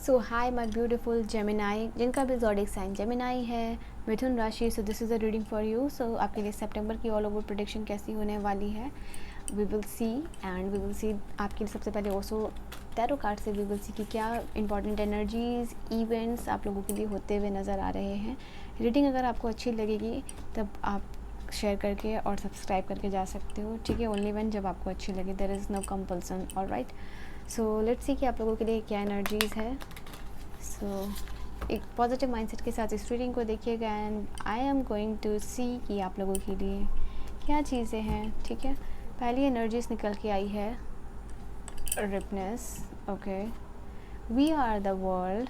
So hi my beautiful Gemini, जिनका भी zodiac sign Gemini है, मिथुन राशि। So this is a reading for you. So आपके लिए सितंबर की ऑल ओवर प्रेडिक्शन कैसी होने वाली है, we will see. And we will see आपके लिए सबसे पहले ओसो टैरो कार्ड से वी विल सी कि क्या इंपॉर्टेंट एनर्जीज़ इवेंट्स आप लोगों के लिए होते हुए नज़र आ रहे हैं। रीडिंग अगर आपको अच्छी लगेगी तब आप शेयर करके और सब्सक्राइब करके जा सकते हो, ठीक है। ओनली वन जब आपको अच्छी लगे, there is no compulsion. Alright, so let's see कि आप लोगों के लिए क्या एनर्जीज़ है। सो एक पॉजिटिव माइंडसेट के साथ इस रीडिंग को देखिएगा and I am going to see कि आप लोगों के लिए क्या चीज़ें हैं, ठीक है। पहली एनर्जीज निकल के आई है ripeness, okay, we are the world,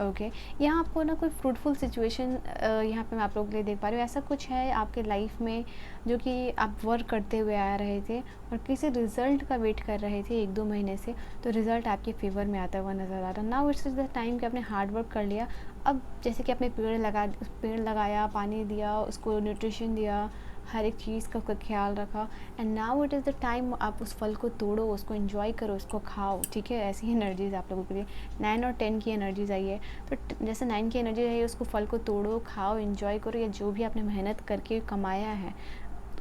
okay. यहाँ आपको ना कोई फ्रूटफुल सिचुएशन यहाँ पे मैं आप लोगों के लिए देख पा रही हूँ। ऐसा कुछ है आपके लाइफ में जो कि आप वर्क करते हुए आ रहे थे और किसी रिज़ल्ट का वेट कर रहे थे 1-2 महीने से, तो रिज़ल्ट आपके फेवर में आता हुआ नज़र आ रहा। Now it's is the time कि आपने हार्ड वर्क कर लिया। अब जैसे कि आपने पेड़ लगाया, पानी दिया, उसको न्यूट्रिशन दिया, हर एक चीज़ का ख्याल रखा, and now it is the time आप उस फल को तोड़ो, उसको एंजॉय करो, उसको खाओ, ठीक है। ऐसी ही एनर्जीज़ आप लोगों के लिए 9 और 10 की एनर्जीज़ आई है। तो जैसे 9 की एनर्जी है, उसको फल को तोड़ो, खाओ, एंजॉय करो, या जो भी आपने मेहनत करके कमाया है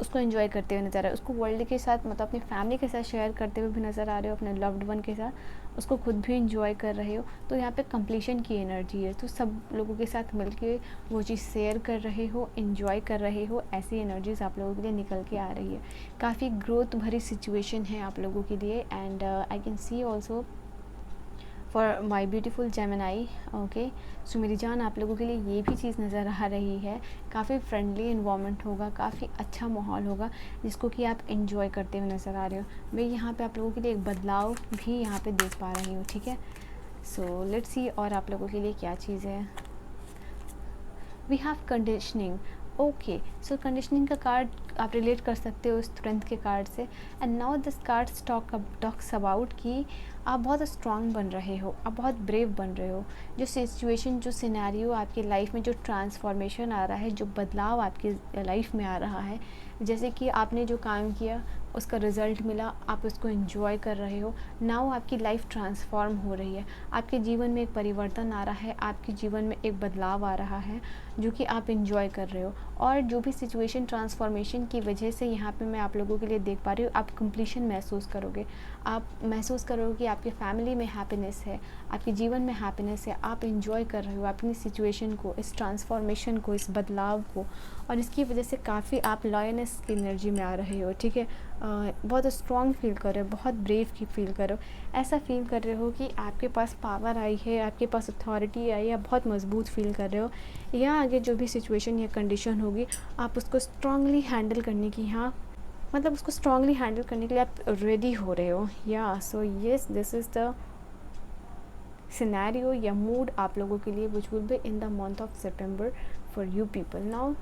उसको एंजॉय करते हुए नज़र आ रहे हो, उसको वर्ल्ड के साथ मतलब अपनी फैमिली के साथ शेयर करते हुए भी नज़र आ रहे हो, अपने लव्ड वन के साथ उसको खुद भी एंजॉय कर रहे हो। तो यहाँ पे कंप्लीशन की एनर्जी है, तो सब लोगों के साथ मिलके वो चीज़ शेयर कर रहे हो, एंजॉय कर रहे हो। ऐसी एनर्जीज आप लोगों के लिए निकल के आ रही है। काफ़ी ग्रोथ भरी सिचुएशन है आप लोगों के लिए। And I can see also for my beautiful Gemini, okay. So मेरी जान, आप लोगों के लिए ये भी चीज़ नज़र आ रही है, काफ़ी फ्रेंडली इन्वायरमेंट होगा, काफ़ी अच्छा माहौल होगा जिसको कि आप एंजॉय करते हुए नज़र आ रहे हो। मैं यहाँ पे आप लोगों के लिए एक बदलाव भी यहाँ पे देख पा रही हूँ, ठीक है। सो लेट्स सी और आप लोगों के लिए क्या चीज़ है। We have conditioning, okay. So conditioning का कार्ड आप रिलेट कर सकते हो स्ट्रेंथ के कार्ड से। And now this card talks about कि आप बहुत स्ट्रांग बन रहे हो, आप बहुत ब्रेव बन रहे हो। जो सिचुएशन, जो सिनेरियो आपकी लाइफ में, जो ट्रांसफॉर्मेशन आ रहा है, जो बदलाव आपकी लाइफ में आ रहा है, जैसे कि आपने जो काम किया उसका रिज़ल्ट मिला, आप उसको एंजॉय कर रहे हो। नाउ आपकी लाइफ ट्रांसफॉर्म हो रही है, आपके जीवन में एक परिवर्तन आ रहा है, आपके जीवन में एक बदलाव आ रहा है जो कि आप एंजॉय कर रहे हो। और जो भी सिचुएशन ट्रांसफॉर्मेशन की वजह से यहाँ पे मैं आप लोगों के लिए देख पा रही हूँ, आप कंप्लीशन महसूस करोगे। आप महसूस करोगे कि आपकी फैमिली में हैप्पीनेस है, आपके जीवन में हैप्पीनेस है, आप एंजॉय कर रहे हो अपनी सिचुएशन को, इस ट्रांसफॉर्मेशन को, इस बदलाव को। और इसकी वजह से काफ़ी आप लॉयनेस की एनर्जी में आ रहे हो, ठीक है। बहुत स्ट्रॉन्ग फील कर रहे हो, बहुत ब्रेव की फील कर रहे हो। ऐसा फील कर रहे हो कि आपके पास पावर आई है, आपके पास अथॉरिटी आई है, आप बहुत मजबूत फील कर रहे हो। या आगे जो भी सिचुएशन या कंडीशन होगी, आप उसको स्ट्रांगली हैंडल करने की, हाँ मतलब उसको स्ट्रांगली हैंडल करने के लिए आप रेडी हो रहे हो। या so yes, this is the scenario या मूड आप लोगों के लिए which will be in the month of September for you people. Now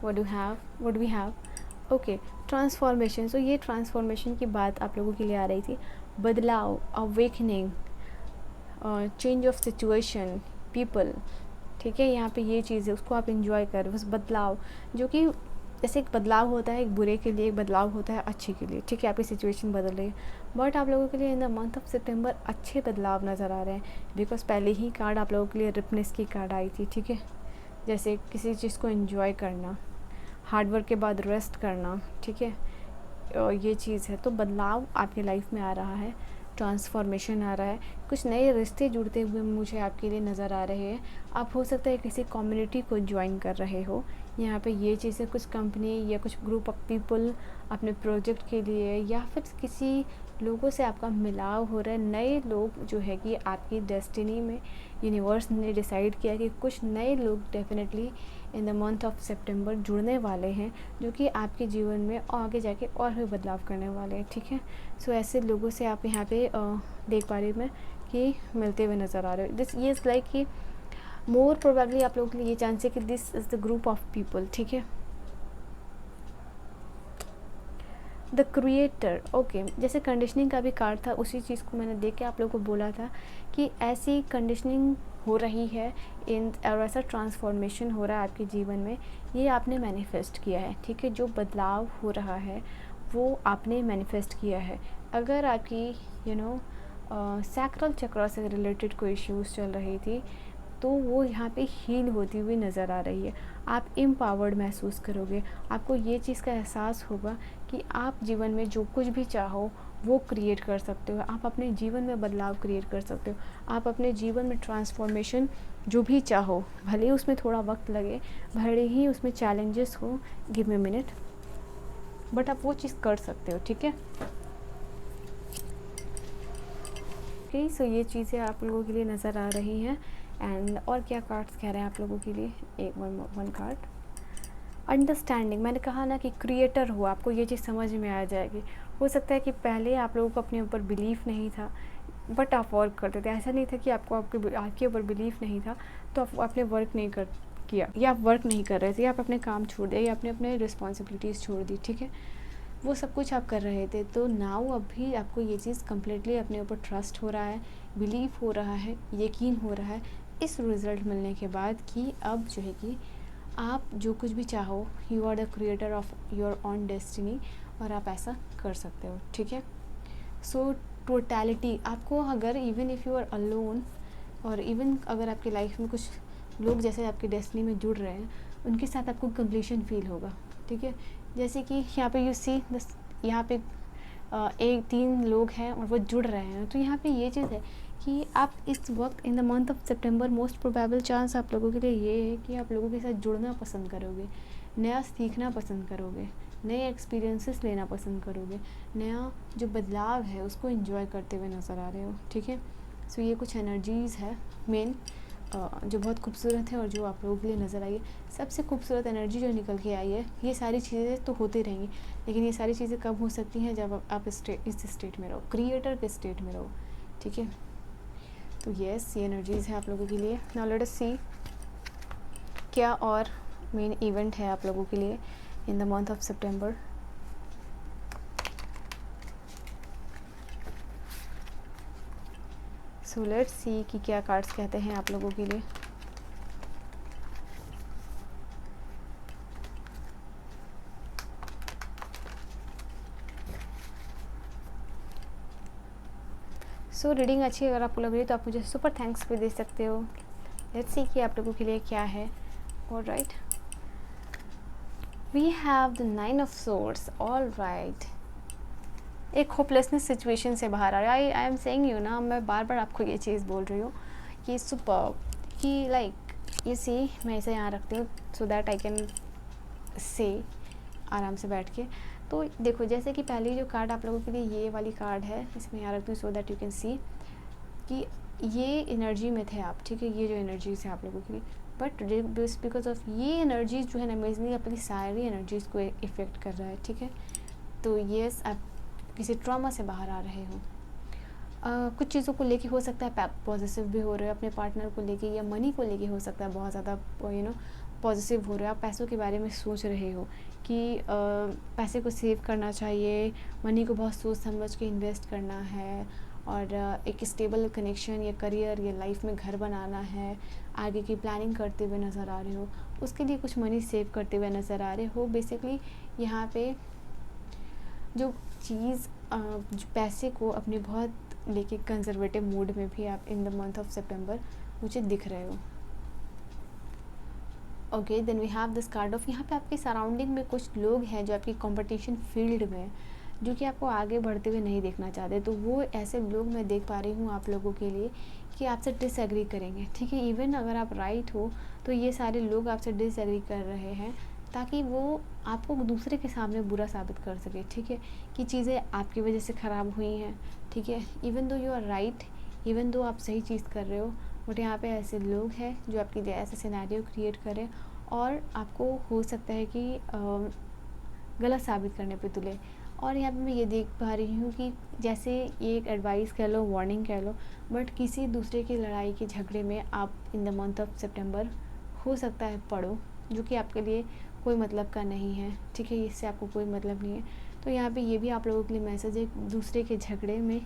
what we have, okay, transformation. So ये ट्रांसफॉर्मेशन की बात आप लोगों के लिए आ रही थी। बदलाव, awakening, change of situation, people, ठीक है। यहाँ पे ये चीज़ है, उसको आप इंजॉय कर, उस बदलाव जो कि जैसे एक बदलाव होता है एक बुरे के लिए, एक बदलाव होता है अच्छे के लिए, ठीक है। आपकी सिचुएशन बदल रही है, बट आप लोगों के लिए इन द मंथ ऑफ सितंबर अच्छे बदलाव नज़र आ रहे हैं। बिकॉज पहले ही कार्ड आप लोगों के लिए रिपनेस की कार्ड आई थी, ठीक है। जैसे किसी चीज़ को एंजॉय करना, हार्डवर्क के बाद रेस्ट करना, ठीक है। ये चीज़ है, तो बदलाव आपकी लाइफ में आ रहा है, ट्रांसफॉर्मेशन आ रहा है, कुछ नए रिश्ते जुड़ते हुए मुझे आपके लिए नज़र आ रहे हैं। आप हो सकता है किसी कम्युनिटी को ज्वाइन कर रहे हो। यहाँ पे ये चीज़ें कुछ कंपनी या कुछ ग्रुप ऑफ पीपल अपने प्रोजेक्ट के लिए, या फिर किसी लोगों से आपका मिलाव हो रहा है। नए लोग जो है कि आपकी डेस्टिनी में यूनिवर्स ने डिसाइड किया कि कुछ नए लोग definitely in the month of September जुड़ने वाले हैं, जो कि आपके जीवन में आगे जाके और भी बदलाव करने वाले हैं, ठीक है। सो ऐसे लोगों से आप यहाँ पे देख पा रही हूँ मैं कि मिलते हुए नज़र आ रहे हो। दिस ये इज़ लाइक कि मोर प्रोबेबली आप लोगों के लिए ये चांस है कि this is the group of people, ठीक है। The creator, okay. जैसे कंडीशनिंग का भी कार्ड था, उसी चीज़ को मैंने देख के आप लोगों को बोला था कि ऐसी कंडीशनिंग हो रही है और ऐसा ट्रांसफॉर्मेशन हो रहा है आपके जीवन में, ये आपने मैनिफेस्ट किया है, ठीक है। जो बदलाव हो रहा है वो आपने मैनिफेस्ट किया है। अगर आपकी सैक्रल चक्र से रिलेटेड कोई इश्यूज़ चल रही थी, तो वो यहाँ पे हील होती हुई नज़र आ रही है। आप एम्पावर्ड महसूस करोगे, आपको ये चीज़ का एहसास होगा कि आप जीवन में जो कुछ भी चाहो वो क्रिएट कर सकते हो, आप अपने जीवन में बदलाव क्रिएट कर सकते हो, आप अपने जीवन में ट्रांसफॉर्मेशन जो भी चाहो, भले ही उसमें थोड़ा वक्त लगे, भले ही उसमें चैलेंजेस हो, गिव मी मिनट, बट आप वो चीज़ कर सकते हो, ठीक है। ओके, सो ये चीज़ें आप लोगों के लिए नज़र आ रही हैं। एंड और क्या कार्ड्स कह रहे हैं आप लोगों के लिए, एक वन कार्ड, अंडरस्टैंडिंग। मैंने कहा ना कि क्रिएटर हो, आपको ये चीज़ समझ में आ जाएगी। हो सकता है कि पहले आप लोगों को अपने ऊपर बिलीफ नहीं था, बट आप वर्क करते थे। ऐसा नहीं था कि आपके ऊपर बिलीफ नहीं था तो आपने वर्क नहीं किया, या आप वर्क नहीं कर रहे थे, या आप अपने काम छोड़ दिए, या आपने अपने रिस्पॉन्सिबिलिटीज़ छोड़ दी, ठीक है। वो सब कुछ आप कर रहे थे, तो नाउ अभी आपको ये चीज़ कम्प्लीटली अपने ऊपर ट्रस्ट हो रहा है, बिलीव हो रहा है, यकीन हो रहा है इस रिज़ल्ट मिलने के बाद कि अब जो है कि आप जो कुछ भी चाहो, you are the creator of your own destiny, और आप ऐसा कर सकते हो, ठीक है। सो टोटलिटी आपको, अगर even if you are alone, और इवन अगर आपकी लाइफ में कुछ लोग जैसे आपकी डेस्टिनी में जुड़ रहे हैं, उनके साथ आपको कंप्लीशन फील होगा, ठीक है। जैसे कि यहाँ पे यू सी यहाँ पे एक 3 लोग हैं और वो जुड़ रहे हैं, तो यहाँ पे ये चीज़ है कि आप इस वक्त इन the month of September, most probable chance आप लोगों के लिए ये है कि आप लोगों के साथ जुड़ना पसंद करोगे, नया सीखना पसंद करोगे, नए एक्सपीरियंसेस लेना पसंद करोगे, नया जो बदलाव है उसको एंजॉय करते हुए नज़र आ रहे हो, ठीक है। सो ये कुछ एनर्जीज़ है मेन जो बहुत खूबसूरत है और जो आप लोगों के लिए नज़र आई है। सबसे खूबसूरत एनर्जी जो निकल के आई है, ये सारी चीज़ें तो होती रहेंगी, लेकिन ये सारी चीज़ें कब हो सकती हैं, जब आप इस स्टेट में रहो, क्रिएटर के स्टेट में रहो, ठीक है। तो यस, ये एनर्जीज़ है आप लोगों के लिए। नाउ लेट अस सी क्या और मेन इवेंट है आप लोगों के लिए इन the month of September. So let's see कि क्या कार्ड्स कहते हैं आप लोगों के लिए। सो रीडिंग अच्छी अगर आपको लग रही है तो आप मुझे सुपर थैंक्स भी दे सकते हो। लेट्स सी कि आप लोगों के लिए क्या है। Alright, we have the 9 of swords. Alright, एक होपलेसनेस सिचुएशन से बाहर आ रहा है। आई एम सेइंग यू ना, मैं बार बार आपको ये चीज़ बोल रही हूँ कि सुपर, कि लाइक ये सी, मैं इसे यहाँ रखती हूँ so that I can say आराम से बैठ के। तो देखो, जैसे कि पहली जो कार्ड आप लोगों के लिए ये वाली कार्ड है, इसमें यहाँ रखती हूँ सो दैट यू कैन सी कि ये एनर्जी में थे आप, ठीक है। ये जो एनर्जीज़ है आप लोगों के लिए, बट बिकॉज ऑफ ये एनर्जीज़ जो है ना, अमेजिंगली अपनी सारी एनर्जीज़ को इफ़ेक्ट कर रहा है, ठीक है। तो येस, आप किसी ट्रॉमा से बाहर आ रहे हो। कुछ चीज़ों को लेके हो सकता है पॉजिटिव भी हो रहे हो, अपने पार्टनर को लेके या मनी को लेके हो सकता है बहुत ज़्यादा पॉजिटिव हो रहे हो। आप पैसों के बारे में सोच रहे हो कि पैसे को सेव करना चाहिए, मनी को बहुत सोच समझ के इन्वेस्ट करना है, और एक स्टेबल कनेक्शन या करियर या लाइफ में घर बनाना है, आगे की प्लानिंग करते हुए नज़र आ रहे हो, उसके लिए कुछ मनी सेव करते हुए नज़र आ रहे हो। बेसिकली यहाँ पे जो चीज़ जो पैसे को अपने बहुत लेके कंजर्वेटिव मूड में भी आप इन द मंथ ऑफ सितंबर मुझे दिख रहे हो। Okay, then we have this card of, यहाँ पे आपके सराउंडिंग में कुछ लोग हैं जो आपकी कंपटीशन फील्ड में, जो कि आपको आगे बढ़ते हुए नहीं देखना चाहते। तो वो ऐसे लोग मैं देख पा रही हूँ आप लोगों के लिए कि आपसे डिसएग्री करेंगे, ठीक है। इवन अगर आप राइट हो तो ये सारे लोग आपसे डिसएग्री कर रहे हैं ताकि वो आपको दूसरे के सामने बुरा साबित कर सके, ठीक है, कि चीज़ें आपकी वजह से ख़राब हुई हैं, ठीक है। Even though you are right, even though आप सही चीज़ कर रहे हो, बट यहाँ पे ऐसे लोग हैं जो आपके लिए ऐसा सिनेरियो क्रिएट करें और आपको हो सकता है कि गलत साबित करने पे तुले। और यहाँ पे मैं ये देख पा रही हूँ कि जैसे ये एक एडवाइस कह लो, वार्निंग कह लो, बट किसी दूसरे की लड़ाई के झगड़े में आप इन द मंथ ऑफ सितंबर हो सकता है पड़ो, जो कि आपके लिए कोई मतलब का नहीं है, ठीक है। इससे आपको कोई मतलब नहीं है। तो यहाँ पे ये भी आप लोगों के लिए मैसेज है, दूसरे के झगड़े में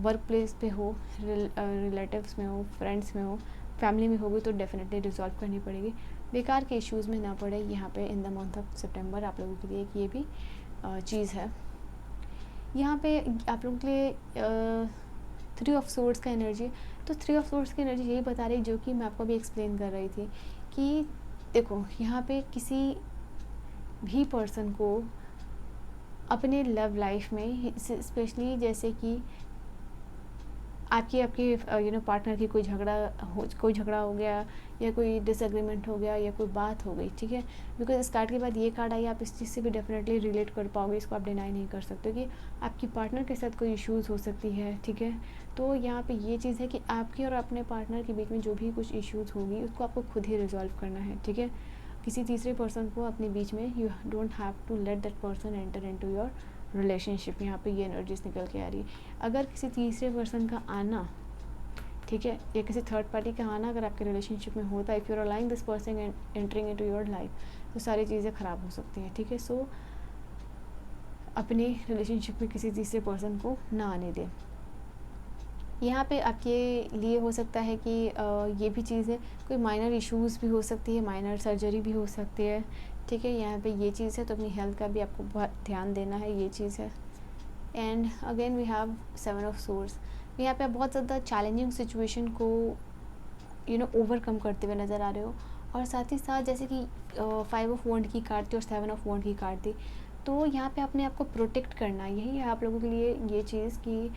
वर्क प्लेस पे हो, रिलेटिव्स में हो, फ्रेंड्स में हो, फैमिली में होगी तो डेफिनेटली रिजॉल्व करनी पड़ेगी। बेकार के इश्यूज़ में ना पड़े यहाँ पे इन द मंथ ऑफ सितंबर आप लोगों के लिए ये भी चीज़ है। यहाँ पे आप लोगों के लिए 3 ऑफ सोर्ड्स का एनर्जी। तो 3 ऑफ सोर्ड्स की एनर्जी यही बता रही, जो कि मैं आपको अभी एक्सप्लेन कर रही थी, कि देखो यहाँ पे किसी भी पर्सन को अपने लव लाइफ में स्पेशली, जैसे कि आपके पार्टनर की कोई झगड़ा हो गया, या कोई डिसएग्रीमेंट हो गया, या कोई बात हो गई, ठीक है। बिकॉज इस कार्ड के बाद ये कार्ड आई, आप इस चीज़ से भी डेफिनेटली रिलेट कर पाओगे, इसको आप डिनाई नहीं कर सकते कि आपकी पार्टनर के साथ कोई इश्यूज़ हो सकती है, ठीक है। तो यहाँ पे ये चीज़ है कि आपकी और अपने पार्टनर के बीच में जो भी कुछ इश्यूज़ होगी उसको आपको खुद ही रिजॉल्व करना है, ठीक है। किसी तीसरे पर्सन को अपने बीच में, you don't have to let that person enter into your relationship. यहाँ पे ये एनर्जीज निकल के आ रही है। अगर किसी तीसरे पर्सन का आना, ठीक है, या किसी थर्ड पार्टी का आना अगर आपके रिलेशनशिप में होता है, if you are allowing this person entering into your life, तो सारी चीज़ें ख़राब हो सकती हैं, ठीक है। सो अपने रिलेशनशिप में किसी तीसरे पर्सन को ना आने दें। यहाँ पे आपके लिए हो सकता है कि ये भी चीज़ है, कोई माइनर इश्यूज़ भी हो सकती है, माइनर सर्जरी भी हो सकती है, ठीक है। यहाँ पे ये चीज़ है, तो अपनी हेल्थ का भी आपको बहुत ध्यान देना है, ये चीज़ है। And again we have 7 of swords. यहाँ पे आप बहुत ज़्यादा चैलेंजिंग सिचुएशन को ओवरकम करते हुए नज़र आ रहे हो, और साथ ही साथ जैसे कि 5 ऑफ वॉन्ड की कार्ड थी और 7 ऑफ वॉन्ड की कार्ड थी, तो यहाँ पे अपने आप को प्रोटेक्ट करना, यही है आप लोगों के लिए ये चीज़ कि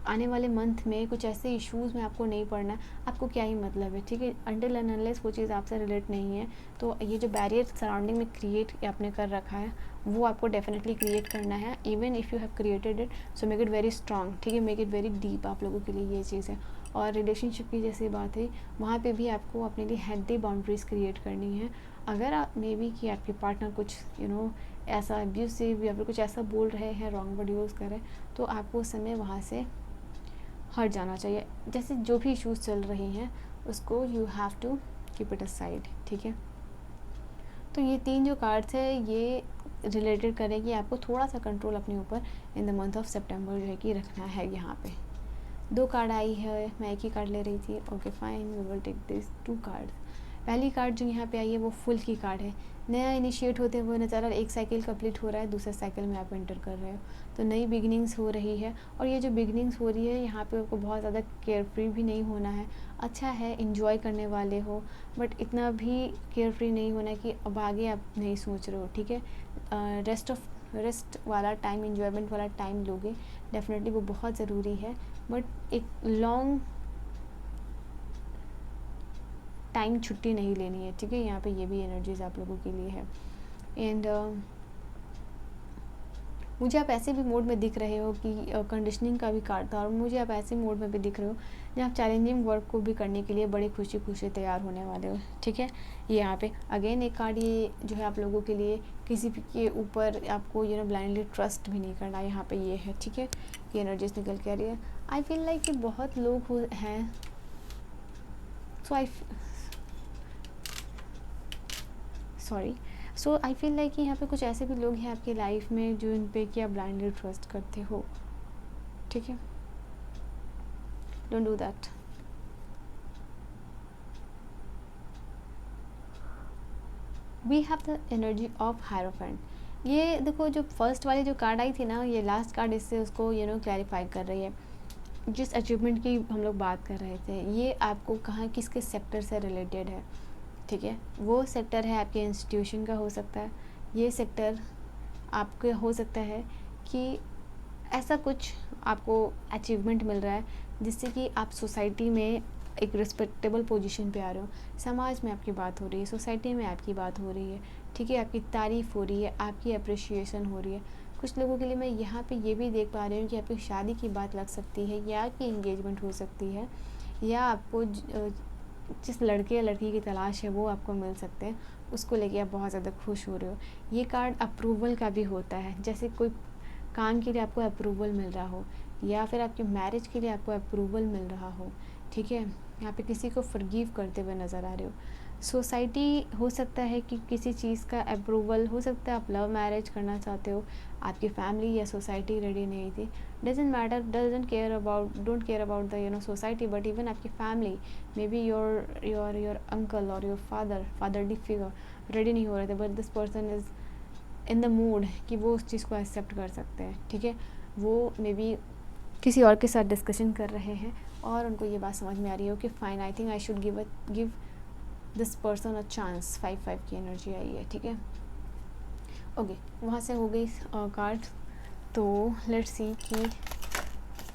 आने वाले मंथ में कुछ ऐसे इश्यूज़ में आपको नहीं पड़ना है। आपको क्या ही मतलब है, ठीक है, अनटिल एंड अनलेस वो चीज़ आपसे रिलेट नहीं है। तो ये जो बैरियर सराउंडिंग में क्रिएट आपने कर रखा है, वो आपको डेफिनेटली क्रिएट करना है। Even if you have created it, so make it very strong, ठीक है, मेक इट वेरी डीप, आप लोगों के लिए ये चीज़ है। और रिलेशनशिप की जैसी बात है, वहाँ पे भी आपको अपने लिए हेल्दी बाउंड्रीज़ क्रिएट करनी है। अगर आप मे बी कि आपके पार्टनर कुछ ऐसा अब्यूसिव या फिर कुछ ऐसा बोल रहे हैं, रॉन्ग वर्ड यूज़ कर रहे हैं, तो आपको उस समय वहाँ से हट जाना चाहिए। जैसे जो भी इश्यूज़ चल रही हैं उसको you have to keep it aside, ठीक है। तो ये 3 जो कार्ड्स है ये रिलेटेड करेगी आपको थोड़ा सा कंट्रोल अपने ऊपर इन द मंथ ऑफ सितंबर जो है कि रखना है। यहाँ पे 2 कार्ड आई है, मैं एक ही कार्ड ले रही थी, okay fine, we will take this 2 card. पहली कार्ड जो यहाँ पे आई है वो फुल की कार्ड है। नया इनिशिएट होते हुए नज़र आ रहा है, एक साइकिल कंप्लीट हो रहा है, दूसरे साइकिल में आप एंटर कर रहे हो, तो नई बिगिनिंग्स हो रही है। और ये जो बिगिनिंग्स हो रही है यहाँ पे आपको बहुत ज़्यादा केयरफ्री भी नहीं होना है। अच्छा है, इंजॉय करने वाले हो, बट इतना भी केयरफ्री नहीं होना कि अब आगे आप नहीं सोच रहे हो, ठीक है। रेस्ट वाला टाइम, इंजॉयमेंट वाला टाइम लोगे, डेफिनेटली वो बहुत ज़रूरी है, बट एक लॉन्ग टाइम छुट्टी नहीं लेनी है, ठीक है। यहाँ पे ये भी एनर्जीज आप लोगों के लिए है। एंड मुझे आप ऐसे भी मोड में दिख रहे हो कि कंडीशनिंग का भी कार्ड था, और मुझे आप ऐसे मोड में भी दिख रहे हो जहाँ आप चैलेंजिंग वर्क को भी करने के लिए बड़े खुशी खुशी तैयार होने वाले हो, ठीक है। ये यहाँ पे अगेन एक कार्ड ये जो है आप लोगों के लिए, किसी के ऊपर आपको ब्लाइंडली ट्रस्ट भी नहीं करना, यहाँ पे ये है, ठीक है। ये एनर्जीज निकल के आ रही है। आई फील लाइक कि बहुत लोग हैं, सो आई फील लाइक कि यहाँ पे कुछ ऐसे भी लोग हैं आपकी लाइफ में जो इन पे कि आप ब्लाइंडली ट्रस्ट करते हो, ठीक है। Don't do that. We have the energy of hierophant. ये देखो, जो फर्स्ट वाली जो कार्ड आई थी ना, ये लास्ट कार्ड इससे उसको क्लैरिफाई कर रही है। जिस अचीवमेंट की हम लोग बात कर रहे थे, ये आपको कहाँ किसके सेक्टर से रिलेटेड है, ठीक है। वो सेक्टर है आपके इंस्टीट्यूशन का हो सकता है, ये सेक्टर आपके हो सकता है कि ऐसा कुछ आपको अचीवमेंट मिल रहा है जिससे कि आप सोसाइटी में एक रिस्पेक्टेबल पोजीशन पे आ रहे हो, समाज में आपकी बात हो रही है, सोसाइटी में आपकी बात हो रही है, ठीक है, आपकी तारीफ़ हो रही है, आपकी अप्रिशिएशन हो रही है। कुछ लोगों के लिए मैं यहाँ पे ये भी देख पा रही हूँ कि आपकी शादी की बात लग सकती है, या आपकी इंगेजमेंट हो सकती है, या आपको जिस लड़के या लड़की की तलाश है वो आपको मिल सकते हैं, उसको लेके आप बहुत ज़्यादा खुश हो रहे हो। ये कार्ड अप्रूवल का भी होता है, जैसे कोई काम के लिए आपको अप्रूवल मिल रहा हो, या फिर आपकी मैरिज के लिए आपको अप्रूवल मिल रहा हो, ठीक है। यहाँ पे किसी को फॉरगिव करते हुए नज़र आ रहे हो। सोसाइटी हो सकता है कि किसी चीज़ का अप्रूवल हो सकता है, आप लव मैरिज करना चाहते हो, आपकी फैमिली या सोसाइटी रेडी नहीं थी, doesn't matter, don't care about the society, but even आपकी फैमिली, मे बी योर अंकल और योर फादरली फिगर रेडी नहीं हो रहे थे, but this person is in the mood कि वो उस चीज़ को एक्सेप्ट कर सकते हैं, ठीक है। वो मे बी किसी और के साथ डिस्कशन कर रहे हैं और उनको ये बात समझ में आ रही हो कि fine, I think I should give this person a chance. 5-5 की एनर्जी आई है, ठीक है। ओके, वहाँ से हो गई कार्ड। तो लेट्स सी कि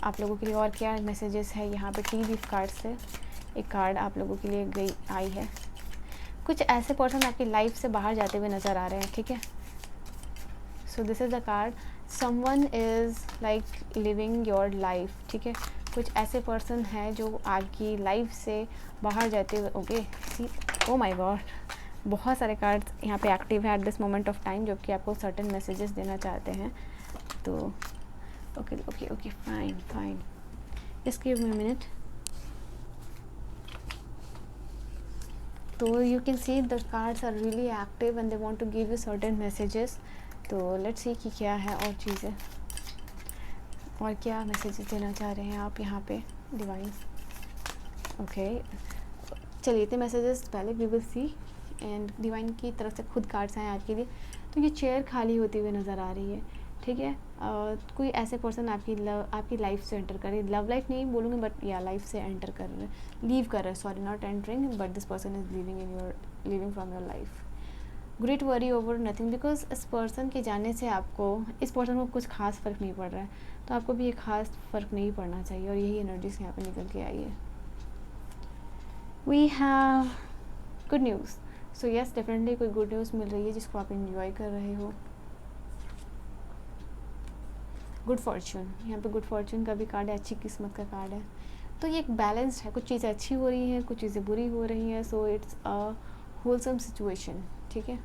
आप लोगों के लिए और क्या मैसेजेस है यहाँ पे। टी लीफ कार्ड से एक कार्ड आप लोगों के लिए आई है। कुछ ऐसे पर्सन आपकी लाइफ से बाहर जाते हुए नज़र आ रहे हैं, ठीक है। सो this is the card, someone is like living your life, ठीक है। कुछ ऐसे पर्सन हैं जो आपकी लाइफ से बाहर जाते हुए, okay see, oh my God, बहुत सारे कार्ड्स यहाँ पे एक्टिव है at this moment of time, जो कि आपको सर्टेन मैसेजेस देना चाहते हैं। तो okay okay okay, fine fine, just give me a minute. तो you can see the cards are really active and they want to give you certain messages. तो let's see कि क्या है और चीज़ें, और क्या मैसेजेस देना चाह रहे हैं आप यहाँ पे डिवाइन। ओके, चलिए इतने मैसेजेस पहले we will see, and divine की तरफ से खुद कार्ड्स आए आपके लिए। तो ये चेयर खाली होती हुई नज़र आ रही है, ठीक है। कोई ऐसे पर्सन आपकी लाइफ से एंटर कर रहे, लव लाइफ नहीं बोलूँगी बट या लाइफ से एंटर कर रहे, लीव कर रहे, sorry not entering, but this person is living from your life. Great worry over nothing, because इस पर्सन के जाने से आपको, इस पर्सन को कुछ खास फ़र्क नहीं पड़ रहा है, तो आपको भी ये खास फ़र्क नहीं पड़ना चाहिए, और यही एनर्जीज यहाँ पे निकल के आई है। We have good news, so yes definitely कोई गुड न्यूज़ मिल रही है जिसको आप इन्जॉय कर रहे हो। गुड फॉर्चून, यहाँ पे गुड फॉर्चून का भी कार्ड है, अच्छी किस्मत का कार्ड है। तो ये एक बैलेंस्ड है, कुछ चीज़ें अच्छी हो रही हैं, कुछ चीज़ें बुरी हो रही हैं, so it's a wholesome situation, ठीक है।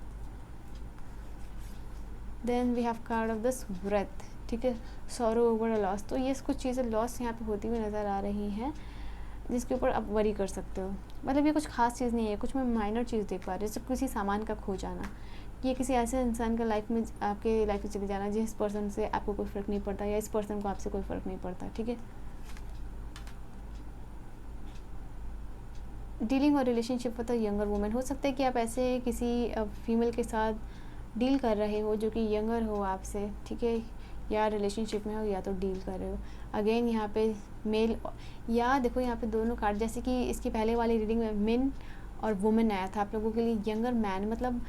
Then we have card of this breath, ठीक है, सॉरो ओवर अ लॉस। तो ये कुछ चीज़ें लॉस यहाँ पे होती हुई नज़र आ रही हैं जिसके ऊपर आप वरी कर सकते हो। मतलब ये कुछ खास चीज़ नहीं है, कुछ मैं माइनर चीज़ देख पा रही हूँ, जैसे किसी सामान का खो जाना, ये किसी ऐसे इंसान का लाइफ में, आपके लाइफ में चले जाना जिस पर्सन से आपको कोई फ़र्क नहीं पड़ता, या इस पर्सन को आपसे कोई फ़र्क नहीं पड़ता, ठीक है। डीलिंग और relationship with a younger women, हो सकता है कि आप ऐसे किसी फीमेल के साथ डील कर रहे हो जो कि यंगर हो आपसे, ठीक है, या रिलेशनशिप में हो या तो डील कर रहे हो। अगेन यहाँ पे मेल, या देखो यहाँ पे दोनों कार्ड, जैसे कि इसकी पहले वाली रीडिंग में मेन और वुमेन आया था आप लोगों के लिए, यंगर मैन, मतलब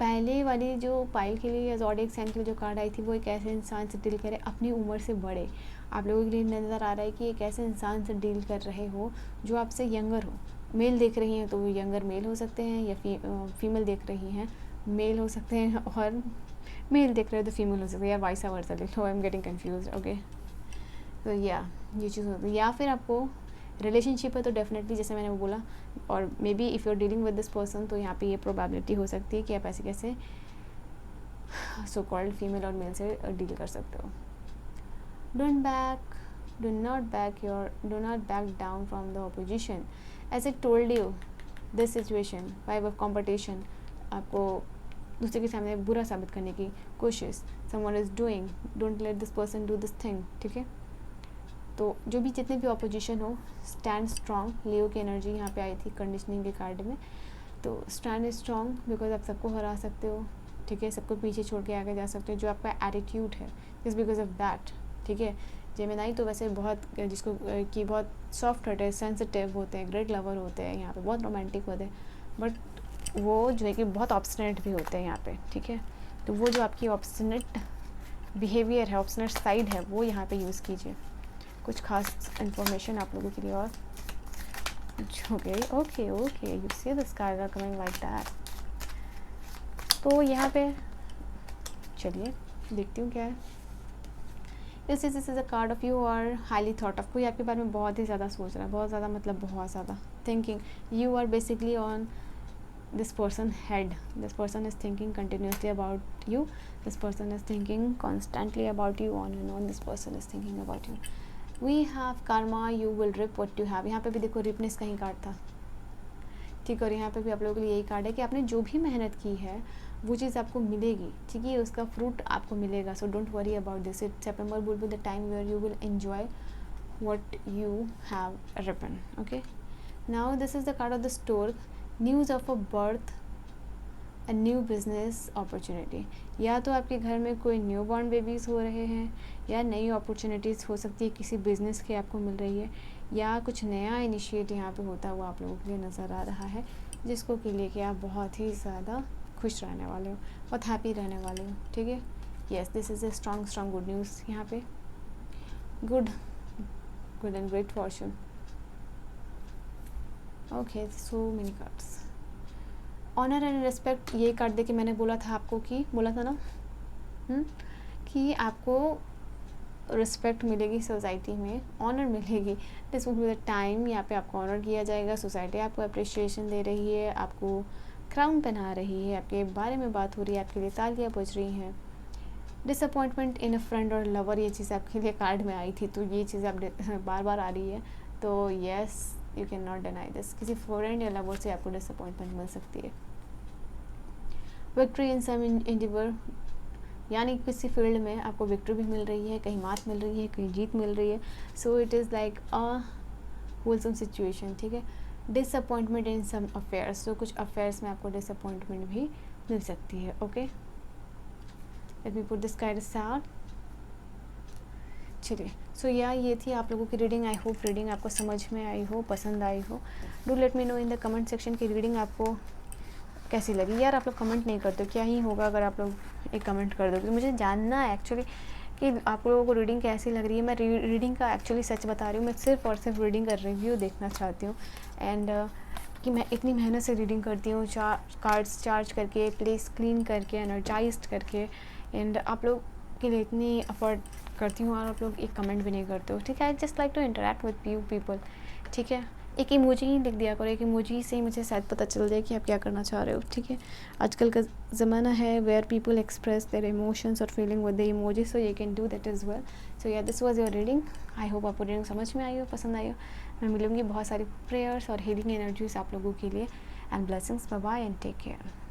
पहले वाली जो पाइल के लिए या ज़ोडिएक साइन के लिए जो कार्ड आई थी वो एक ऐसे इंसान से डील करे अपनी उम्र से बड़े। आप लोगों के लिए नज़र आ रहा है कि एक ऐसे इंसान से डील कर रहे हो जो आपसे यंगर हो। मेल देख रही हैं तो वो यंगर मेल हो सकते हैं, या फीमेल देख रही हैं मेल हो सकते हैं, और मेल देख रहे हो तो फीमेल हो सकते हैं, या वाइस वर्सा ले लो, I am getting confused, okay. तो या ये चीज़ होती है, या फिर आपको रिलेशनशिप है तो डेफिनेटली जैसे मैंने वो बोला, और maybe if you are dealing with this person, तो यहाँ पे ये प्रोबेबिलिटी हो सकती है कि आप ऐसे कैसे सो कॉल्ड फीमेल और मेल से डील कर सकते हो। Do not back down from the opposition, as I told you this situation, 5 of competition, आपको दूसरे के सामने बुरा साबित करने की कोशिश, someone is doing, don't let this person do this thing, ठीक है। तो जो भी जितने भी ऑपोजिशन हो, स्टैंड स्ट्रॉन्ग, लियो की एनर्जी यहाँ पे आई थी कंडीशनिंग के कार्ड में, तो स्टैंड स्ट्रॉन्ग बिकॉज आप सबको हरा सकते हो, ठीक है, सबको पीछे छोड़ के आगे जा सकते हो, जो आपका एटीट्यूड है जस्ट बिकॉज ऑफ दैट, ठीक है। जेमिनाई तो वैसे बहुत जिसको कि बहुत सॉफ्ट हार्ट है, सेंसिटिव होते हैं, ग्रेट लवर होते हैं, यहाँ पे बहुत रोमांटिक होते हैं, बट वो जो है कि बहुत ऑब्स्टिनेट भी होते हैं यहाँ पे, ठीक है। तो वो जो आपकी ऑब्स्टिनेट बिहेवियर है, ऑब्स्टिनेट साइड है, वो यहाँ पे यूज़ कीजिए। कुछ खास इन्फॉर्मेशन आप लोगों के लिए और okay okay okay, you see the sky are coming like that. तो यहाँ पे चलिए देखती हूँ क्या है। This is a card of you are highly thought of, कोई आपके बारे में बहुत ही ज़्यादा सोच रहा है, बहुत ज़्यादा, मतलब बहुत ज़्यादा thinking, you are basically on this person head, this person is thinking continuously about you, this person is thinking constantly about you, on and on this person is thinking about you. We have karma, you will reap what you have, यहाँ पे भी देखो रिपनेस का ही card था, ठीक है, और यहाँ पे भी आप लोगों के लिए यही कार्ड है कि आपने जो भी मेहनत की है वो चीज़ आपको मिलेगी, ठीक है, उसका फ्रूट आपको मिलेगा, so don't worry about this, it September will be the time where you will enjoy what you have written, okay. Now this is the card of the stork, news of a birth a new business opportunity, या तो आपके घर में कोई new born babies हो रहे हैं, या नई अपॉर्चुनिटीज़ हो सकती है किसी बिज़नेस की आपको मिल रही है, या कुछ नया इनिशिएट यहाँ पे होता हुआ आप लोगों के लिए नज़र आ रहा है, जिसको के लिए कि आप बहुत ही ज़्यादा खुश रहने वाले हो, बहुत हैप्पी रहने वाले हो, ठीक है। Yes, this is a strong good news यहाँ पे, good and great fortune. Okay, so many cards. Honour and respect, ये कार्ड दे के मैंने बोला था आपको कि, बोला था ना कि आपको रिस्पेक्ट मिलेगी सोसाइटी में, ऑनर मिलेगी। This would be the time, यहाँ पे आपको ऑनर किया जाएगा, सोसाइटी आपको अप्रिशिएशन दे रही है, आपको क्राउन पहना रही है, आपके बारे में बात हो रही है, आपके लिए तालियां बज रही हैं। डिसअपॉइंटमेंट इन अ फ्रेंड और लवर, ये चीज़ आपके लिए कार्ड में आई थी, तो ये चीज़ आप बार बार आ रही है, तो yes, you can not deny this, किसी फ्रेंड या लवर से आपको डिसअपॉइंटमेंट मिल सकती है। विक्ट्री इन सम एंडेवर, यानी किसी फील्ड में आपको विक्ट्री भी मिल रही है, कहीं मात मिल रही है, कहीं जीत मिल रही है, so it is like a wholesome situation, ठीक है। डिसअपॉइंटमेंट इन सम अफेयर्स, तो कुछ अफेयर्स में आपको डिसअपॉइंटमेंट भी मिल सकती है। Okay, let me put this card aside. चलिए, सो ये थी आप लोगों की रीडिंग। आई होप रीडिंग आपको समझ में आई हो, पसंद आई हो। Do let me know in the comment section की रीडिंग आपको कैसी लगी। यार, आप लोग कमेंट नहीं करते, क्या ही होगा अगर आप लोग एक कमेंट कर दोगे, तो मुझे जानना है एक्चुअली कि आप लोगों को रीडिंग कैसी लग रही है। मैं रीडिंग का एक्चुअली सच बता रही हूँ, मैं सिर्फ और सिर्फ रीडिंग का रिव्यू देखना चाहती हूँ। एंड कि मैं इतनी मेहनत से रीडिंग करती हूँ, कार्ड्स चार्ज करके, प्लेस क्लीन करके, एनर्जाइज्ड करके, एंड आप लोग के लिए इतनी अफर्ट करती हूँ, और आप लोग एक कमेंट भी नहीं करते हो, ठीक है। I just like to interact with you people, ठीक है। एक इमोजी ही लिख दिया करो, एक इमोजी से ही मुझे शायद पता चल जाए कि आप क्या करना चाह रहे हो, ठीक है। आजकल का ज़माना है where people express their emotions और feeling with the emoji, so you can do that as well. So या this was your reading. I hope आपको रीडिंग समझ में आई हो, पसंद आई हो। मैं मिलूँगी बहुत सारी प्रेयर्स और हीलिंग एनर्जीज आप लोगों के लिए, and blessings. Bye bye and take care.